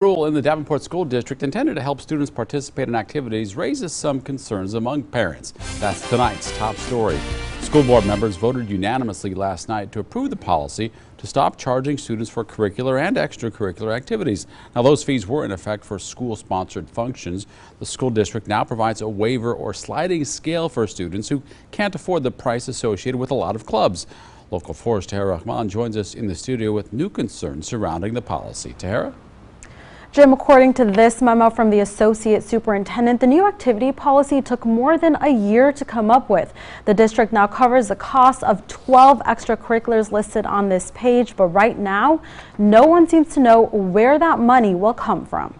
Rule in the Davenport School District intended to help students participate in activities raises some concerns among parents. That's tonight's top story. School board members voted unanimously last night to approve the policy to stop charging students for curricular and extracurricular activities. Now, those fees were in effect for school-sponsored functions. The school district now provides a waiver or sliding scale for students who can't afford the price associated with a lot of clubs. Local 4's Tahera Rahman joins us in the studio with new concerns surrounding the policy. Tahera? Jim, according to this memo from the Associate Superintendent, the new activity policy took more than a year to come up with. The district now covers the cost of 12 extracurriculars listed on this page, but right now, no one seems to know where that money will come from.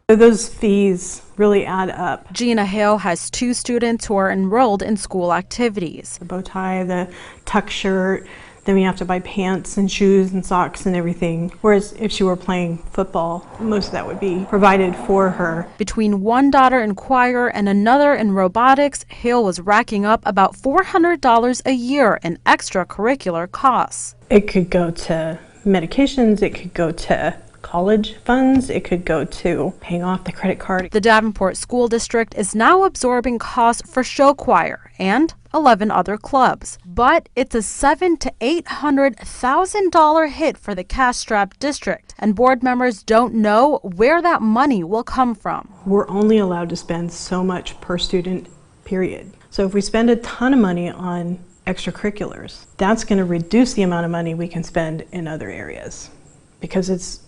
Those fees really add up. Gina Hale has two students who are enrolled in school activities. The bow tie, the tuck shirt, then we have to buy pants and shoes and socks and everything. Whereas if she were playing football, most of that would be provided for her. Between one daughter in choir and another in robotics, Hale was racking up about $400 a year in extracurricular costs. It could go to medications, it could go to college funds, it could go to paying off the credit card. The Davenport School District is now absorbing costs for show choir and 11 other clubs, but it's a $700,000 to $800,000 hit for the cash-strapped district, and board members don't know where that money will come from. We're only allowed to spend so much per student, period. So if we spend a ton of money on extracurriculars, that's going to reduce the amount of money we can spend in other areas, because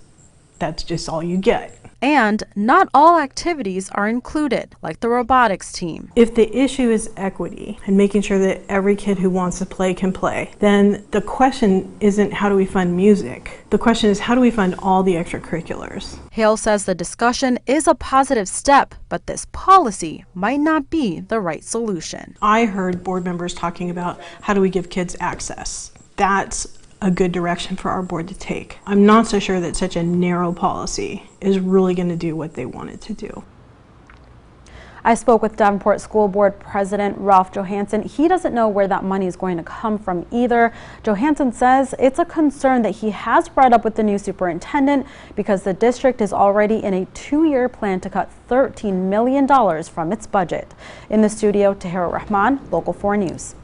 that's just all you get. And not all activities are included, like the robotics team. If the issue is equity and making sure that every kid who wants to play can play, then the question isn't how do we fund music? The question is how do we fund all the extracurriculars? Hale says the discussion is a positive step, but this policy might not be the right solution. I heard board members talking about how do we give kids access. That's a good direction for our board to take. I'm not so sure that such a narrow policy is really going to do what they want it to do. I spoke with Davenport School Board President Ralph Johansson. He doesn't know where that money is going to come from either. Johansson says it's a concern that he has brought up with the new superintendent because the district is already in a 2-year plan to cut $13 million from its budget. In the studio, Tahera Rahman, Local 4 News.